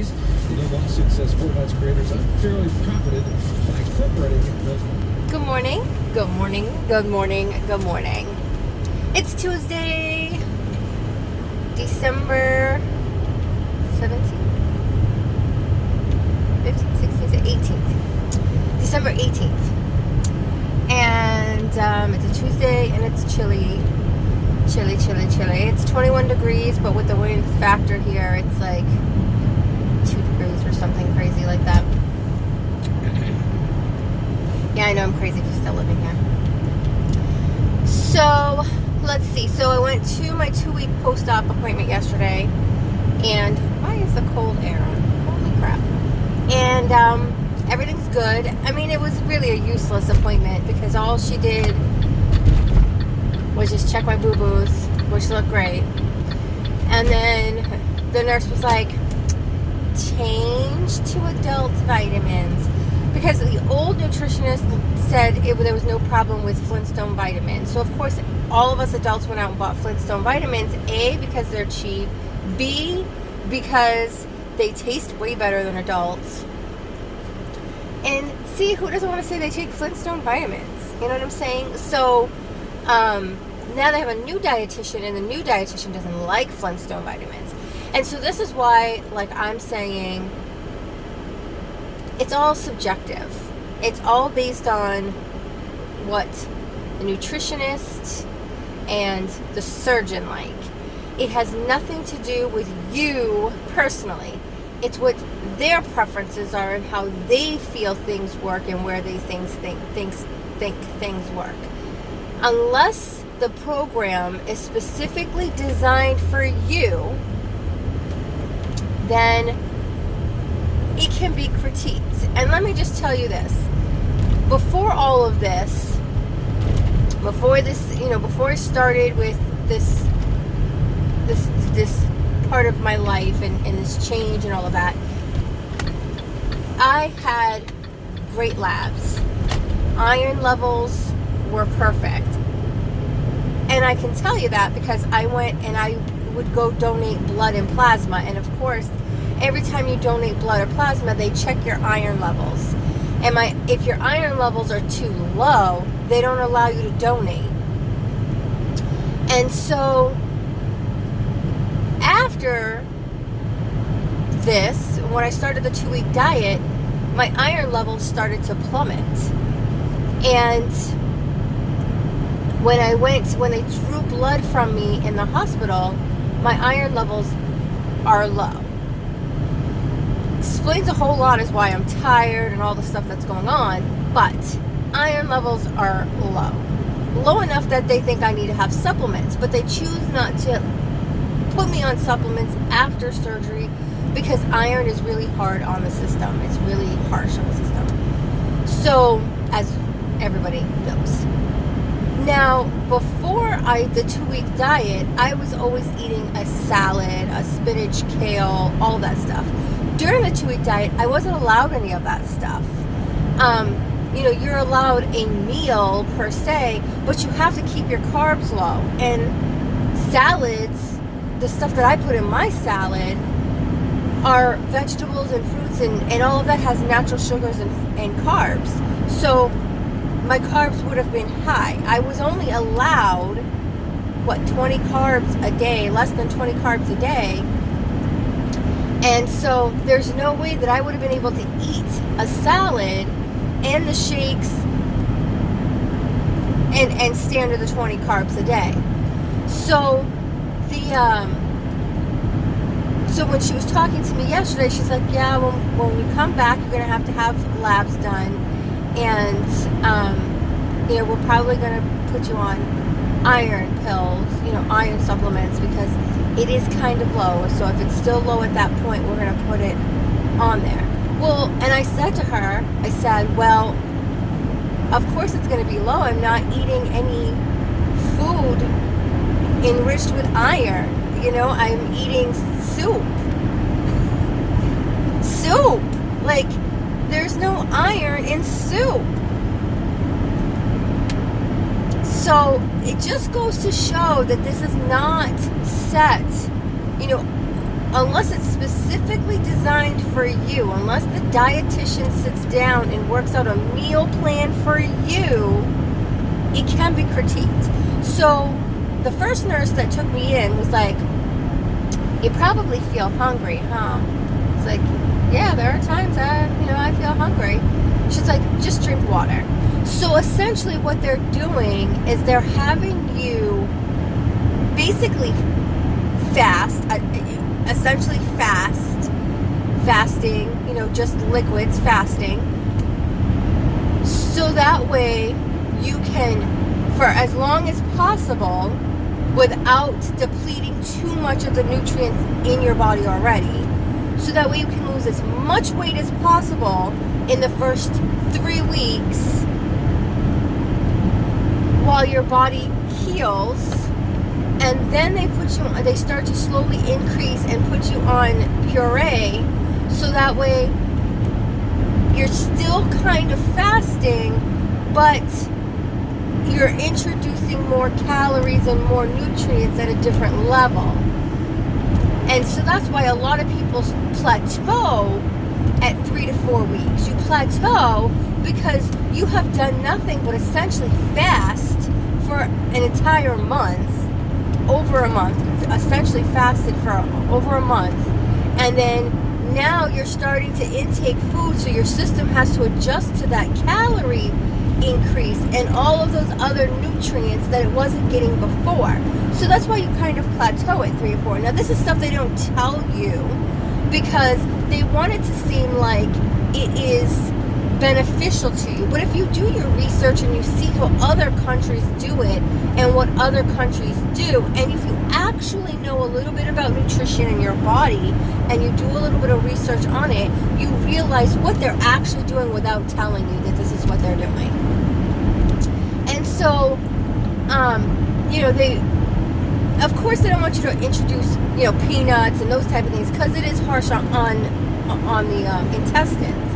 degrees. The new lawsuit says Fortnite's creators unfairly profited by incorporating the... Good morning, good morning, good morning, good morning. It's Tuesday, December 17th, 15th, 16th, 18th. December 18th. And it's a Tuesday and it's chilly. It's 21 degrees, but with the wind factor here, it's like 2 degrees or something crazy like that. Yeah, I know I'm crazy for still living here. So, let's see. So I went to my 2-week post-op appointment yesterday. And why is the cold air on? Holy crap. And everything's good. I mean, it was really a useless appointment because all she did was just check my boo-boos, which looked great. And then the nurse was like, change to adult vitamins. Because the old nutritionist said there was no problem with Flintstone vitamins. So, of course, all of us adults went out and bought Flintstone vitamins. A, because they're cheap. B, because they taste way better than adults. And C, who doesn't want to say they take Flintstone vitamins? You know what I'm saying? So, now they have a new dietitian, and the new dietitian doesn't like Flintstone vitamins. And so this is why, like I'm saying, it's all subjective. It's all based on what the nutritionist and the surgeon like. It has nothing to do with you personally. It's what their preferences are and how they feel things work and where they think things work. Unless the program is specifically designed for you, then it can be critiqued. And let me just tell you this. Before all of this, before I started with this part of my life and this change and all of that, I had great labs. Iron levels were perfect. And I can tell you that because I went and I would go donate blood and plasma. And of course, every time you donate blood or plasma, they check your iron levels. And if your iron levels are too low, they don't allow you to donate. And so, after this, when I started the 2-week diet, my iron levels started to plummet. And when they drew blood from me in the hospital, my iron levels are low. Explains a whole lot as why I'm tired and all the stuff that's going on, but iron levels are low. Low enough that they think I need to have supplements, but they choose not to put me on supplements after surgery because iron is really hard on the system. It's really harsh on the system. So, as everybody knows. Now, before the 2-week diet, I was always eating a salad, a spinach, kale, all that stuff. During the 2-week diet, I wasn't allowed any of that stuff. You're allowed a meal per se, but you have to keep your carbs low. And salads, the stuff that I put in my salad, are vegetables and fruits, and all of that has natural sugars and carbs. So my carbs would have been high. I was only allowed, 20 carbs a day, less than 20 carbs a day. And so there's no way that I would have been able to eat a salad and the shakes and stay under the 20 carbs a day. So so when she was talking to me yesterday, she's like, yeah, when you come back, you're going to have labs done. And, we're probably going to put you on iron pills, iron supplements, because it is kind of low. So if it's still low at that point, we're going to put it on there. Well, and I said to her, well, of course it's going to be low. I'm not eating any food enriched with iron. I'm eating soup. Like, there's no iron in soup. So it just goes to show that this is not set. unless it's specifically designed for you, unless the dietitian sits down and works out a meal plan for you, it can be critiqued. So the first nurse that took me in was like, you probably feel hungry, huh? It's like, yeah, there are times that, I feel hungry. She's like, just drink water. So essentially what they're doing is they're having you basically fast, essentially fasting, just liquids, fasting. So that way you can, for as long as possible, without depleting too much of the nutrients in your body already, so that way you can lose as much weight as possible in the first 3 weeks while your body heals. And then they start to slowly increase and put you on puree, so that way you're still kind of fasting, but you're introducing more calories and more nutrients at a different level. And so that's why a lot of people plateau at 3 to 4 weeks. You plateau because you have done nothing but essentially fast for an entire month, over a month, essentially fasted for over a month. And then now you're starting to intake food, so your system has to adjust to that calorie increase and all of those other nutrients that it wasn't getting before. So that's why you kind of plateau at 3 or 4. Now this is stuff they don't tell you because they want it to seem like it is beneficial to you. But if you do your research and you see how other countries do it and what other countries do, and if you actually know a little bit about nutrition in your body and you do a little bit of research on it, you realize what they're actually doing without telling you that this is what they're doing. And so, they, of course, they don't want you to introduce, peanuts and those type of things because it is harsh on the intestines.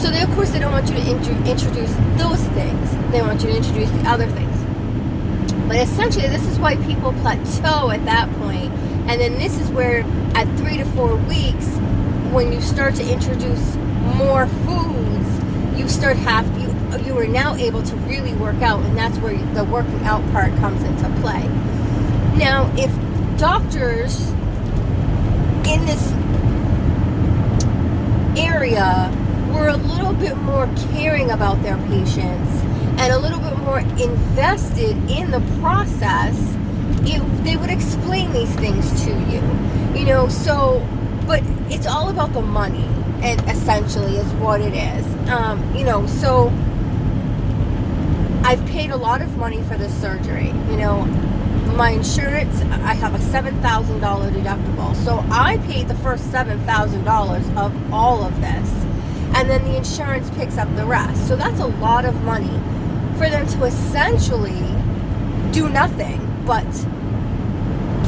So they don't want you to introduce those things. They want you to introduce the other things. But essentially, this is why people plateau at that point. And then this is where, at 3 to 4 weeks, when you start to introduce more foods, you are now able to really work out, and that's where the working out part comes into play. Now, if doctors in this area were a little bit more caring about their patients and a little bit more invested in the process, they would explain these things to you, but it's all about the money, and essentially is what it is. So I've paid a lot of money for this surgery. My insurance, I have a $7,000 deductible, so I paid the first $7,000 of all of this, and then the insurance picks up the rest. So that's a lot of money for them to essentially do nothing but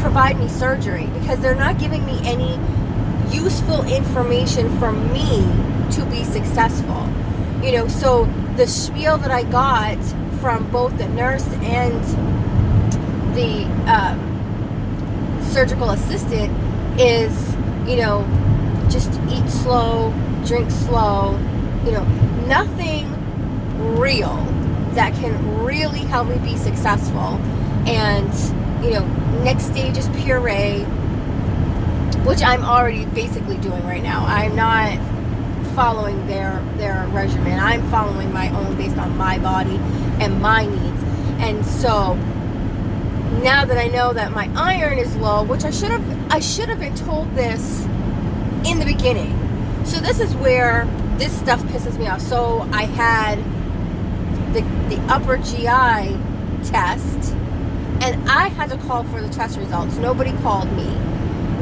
provide me surgery, because they're not giving me any useful information for me to be successful. So the spiel that I got from both the nurse and the surgical assistant is, just eat slow, drink slow, nothing real that can really help me be successful. And, next stage is puree, which I'm already basically doing right now. I'm not following their regimen. I'm following my own based on my body and my needs. And so now that I know that my iron is low, which I should have been told this in the beginning. So this is where this stuff pisses me off. So I had the upper GI test, and I had to call for the test results. Nobody called me.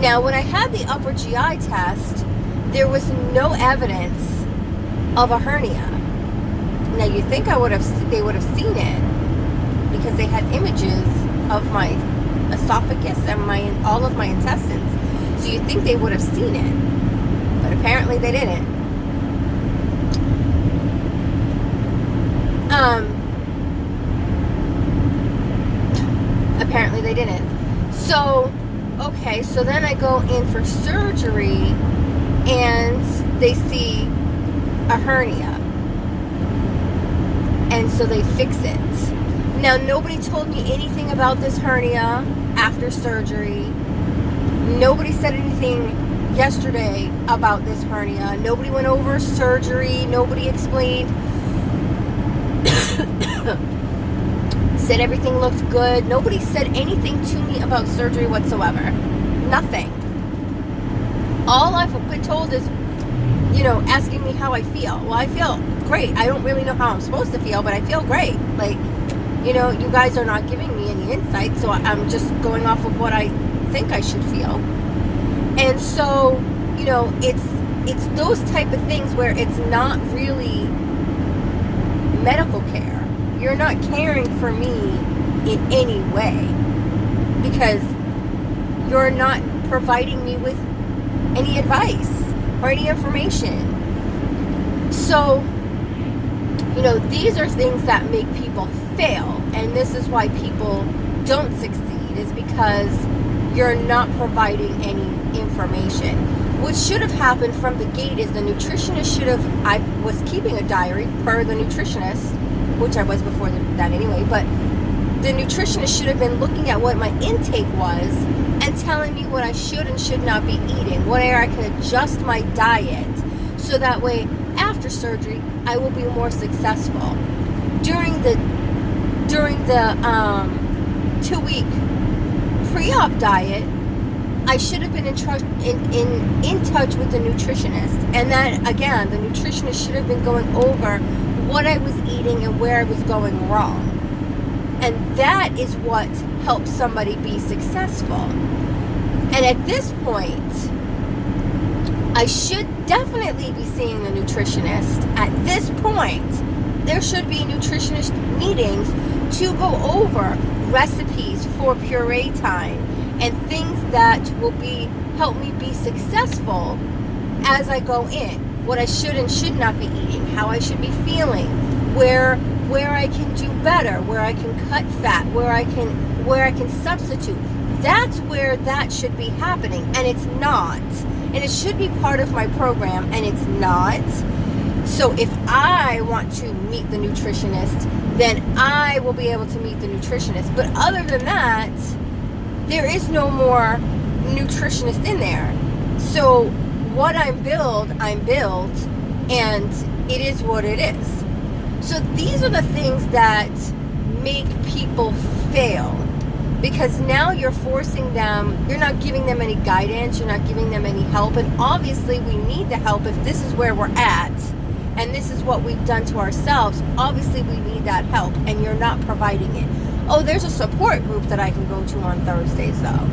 Now, when I had the upper GI test, there was no evidence of a hernia. Now, you think they would have seen it because they had images of my esophagus and all of my intestines. So you think they would have seen it, but apparently they didn't. Apparently they didn't. So okay, so then I go in for surgery and they see a hernia. And so they fix it. Now, nobody told me anything about this hernia after surgery. Nobody said anything yesterday about this hernia. Nobody went over surgery. Nobody explained. Said everything looked good. Nobody said anything to me about surgery whatsoever. Nothing. All I've been told is, asking me how I feel. Well, I feel great. I don't really know how I'm supposed to feel, but I feel great. Like, you guys are not giving me any insight, so I'm just going off of what I think I should feel. And so, it's those type of things where it's not really medical care. You're not caring for me in any way because you're not providing me with any advice or any information. So, these are things that make people fail, and this is why people don't succeed, is because you're not providing any information. What should have happened from the gate is the nutritionist I was keeping a diary per the nutritionist, which I was before that anyway, but the nutritionist should have been looking at what my intake was and telling me what I should and should not be eating, where I can adjust my diet so that way after surgery I will be more successful. During the 2-week pre-op diet, I should have been in touch with the nutritionist, and that again, the nutritionist should have been going over what I was eating and where I was going wrong. And that is what helps somebody be successful. And at this point, I should definitely be seeing the nutritionist. At this point, there should be nutritionist meetings to go over recipes for puree time and things that will help me be successful as I go in. What I should and should not be eating, how I should be feeling, where I can do better, where I can cut fat, where I can substitute. That's where that should be happening, and it's not. And it should be part of my program, and it's not. So if I want to meet the nutritionist, then I will be able to meet the nutritionist. But other than that, there is no more nutritionist in there. So what I'm billed, and it is what it is. So these are the things that make people fail, because now you're forcing them, you're not giving them any guidance, you're not giving them any help, and obviously we need the help if this is where we're at, and this is what we've done to ourselves. Obviously we need that help, and you're not providing it. Oh, there's a support group that I can go to on Thursdays, though.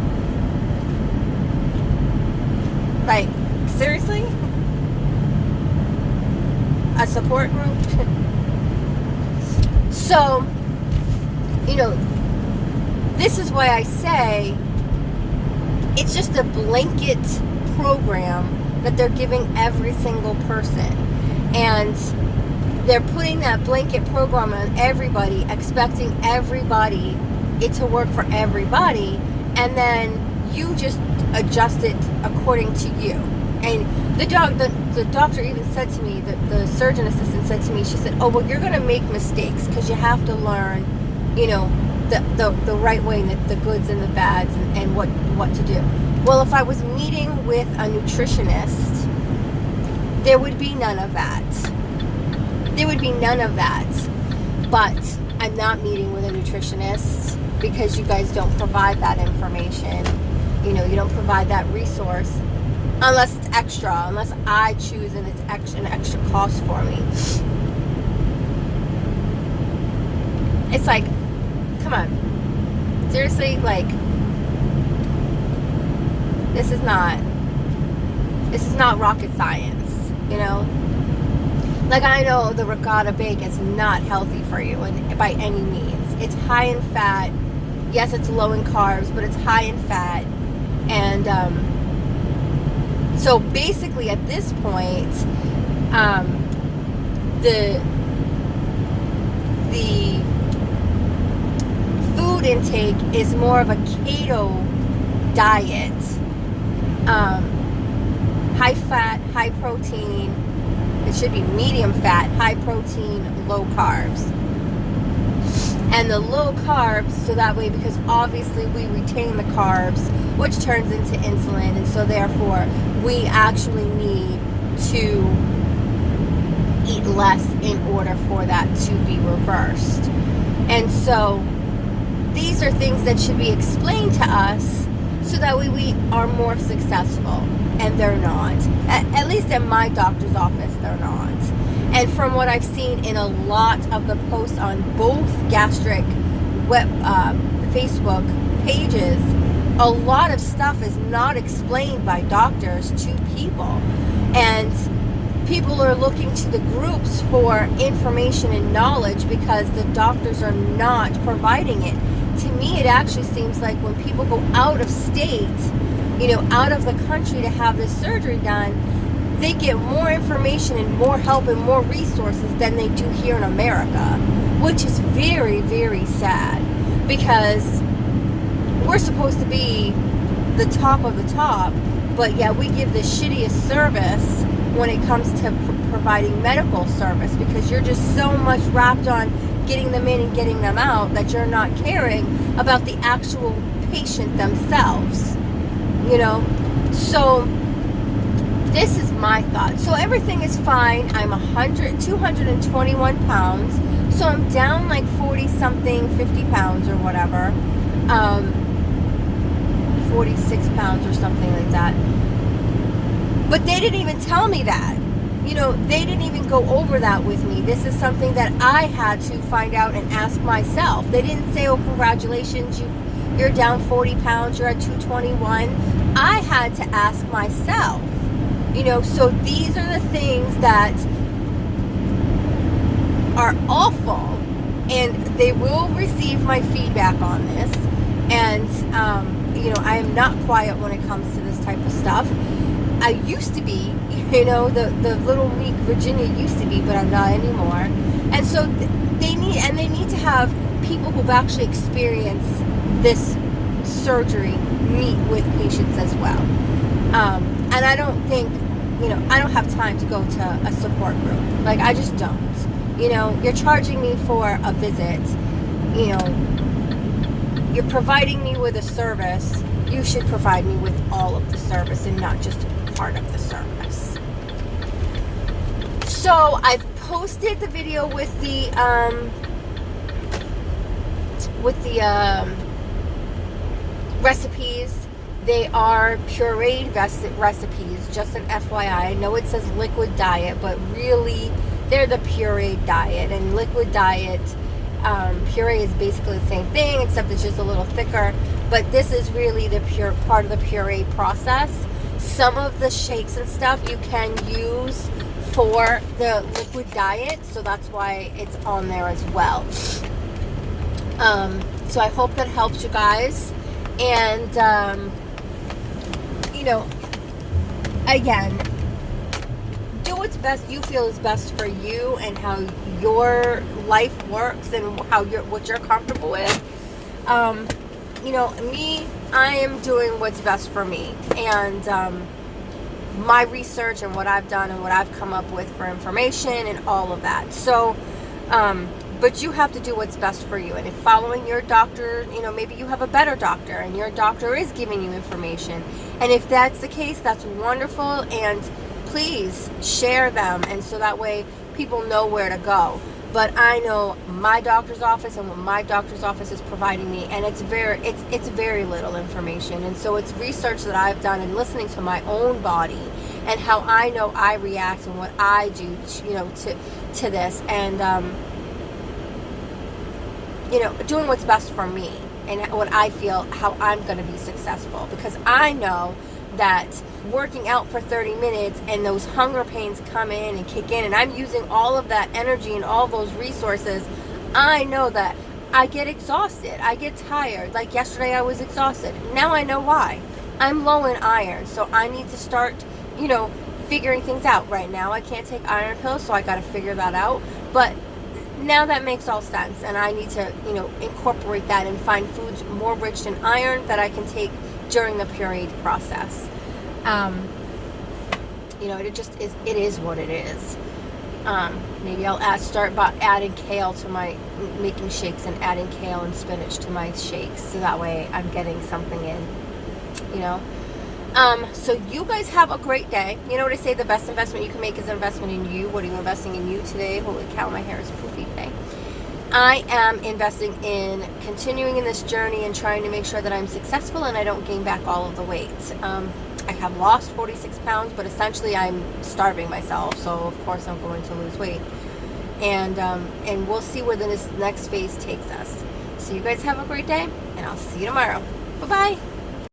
Like, seriously? A support group? So, this is why I say it's just a blanket program that they're giving every single person. And they're putting that blanket program on everybody, expecting everybody it to work for everybody, and then you just adjust it according to you. And the doctor even said to me, the surgeon assistant said to me, she said, oh, well, you're going to make mistakes because you have to learn, the right way, the goods and the bads, and what to do. Well, if I was meeting with a nutritionist, there would be none of that. There would be none of that. But I'm not meeting with a nutritionist because you guys don't provide that information. You don't provide that resource unless it's extra, unless I choose and it's an extra cost for me. It's like, come on. Seriously, like, this is not rocket science, Like, I know the regatta bake is not healthy for you by any means. It's high in fat. Yes, it's low in carbs, but it's high in fat. And so basically at this point, the food intake is more of a keto diet. High fat, high protein. It should be medium fat, high protein, low carbs. And the low carbs, so that way, because obviously we retain the carbs, which turns into insulin, and so therefore we actually need to eat less in order for that to be reversed. And so these are things that should be explained to us so that way we are more successful, and they're not. At least in my doctor's office, they're not. And from what I've seen in a lot of the posts on both Gastric Facebook pages, a lot of stuff is not explained by doctors to people. And people are looking to the groups for information and knowledge because the doctors are not providing it. To me, it actually seems like when people go out of state, out of the country to have this surgery done, they get more information and more help and more resources than they do here in America, which is very, very sad, because we're supposed to be the top of the top, but yeah, we give the shittiest service when it comes to providing medical service, because you're just so much wrapped on getting them in and getting them out that you're not caring about the actual patient themselves, So this is my thought. So everything is fine. I'm 221 pounds. So I'm down like 40 something, 50 pounds or whatever. 46 pounds or something like that. But they didn't even tell me that. They didn't even go over that with me. This is something that I had to find out and ask myself. They didn't say, oh, congratulations, you're down 40 pounds, you're at 221. I had to ask myself. So these are the things that are awful, and they will receive my feedback on this. And, I am not quiet when it comes to this type of stuff. I used to be, the little weak Virginia used to be, but I'm not anymore. And so they need to have people who've actually experienced this surgery meet with patients as well. And I don't think, I don't have time to go to a support group. Like, I just don't. You're charging me for a visit. You're providing me with a service. You should provide me with all of the service and not just part of the service. So I've posted the video with the recipes. They are pureed recipes, just an FYI. I know it says liquid diet, but really they're the pureed diet. And liquid diet, puree is basically the same thing, except it's just a little thicker. But this is really the pure part of the puree process. Some of the shakes and stuff you can use for the liquid diet, so that's why it's on there as well. So I hope that helps you guys. And again, do what's best you feel is best for you and how your life works and what you're comfortable with. Me, I am doing what's best for me, and my research and what I've done and what I've come up with for information and all of that. So, but you have to do what's best for you. And if following your doctor, maybe you have a better doctor and your doctor is giving you information. And if that's the case, that's wonderful. And please share them. And so that way people know where to go. But I know my doctor's office and what my doctor's office is providing me, and it's very little information. And so it's research that I've done and listening to my own body and how I know I react and what I do, to this, and doing what's best for me and what I feel, how I'm going to be successful, because I know that working out for 30 minutes and those hunger pains come in and kick in, and I'm using all of that energy and all those resources, I know that I get exhausted. I get tired. Like yesterday I was exhausted. Now I know why. I'm low in iron, so I need to start, figuring things out. Right now I can't take iron pills, so I got to figure that out. But now that makes all sense, and I need to, incorporate that and find foods more rich in iron that I can take during the pureed process. You know, it just is. It is what it is. Maybe I'll start by adding kale to my making shakes and adding kale and spinach to my shakes, so that way I'm getting something in. You know. So you guys have a great day. You know what I say? The best investment you can make is an investment in you. What are you investing in you today? Holy cow, my hair is poofy today. I am investing in continuing in this journey and trying to make sure that I'm successful and I don't gain back all of the weight. I have lost 46 pounds, but essentially I'm starving myself, so of course I'm going to lose weight. And we'll see where this next phase takes us. So you guys have a great day, and I'll see you tomorrow. Bye-bye.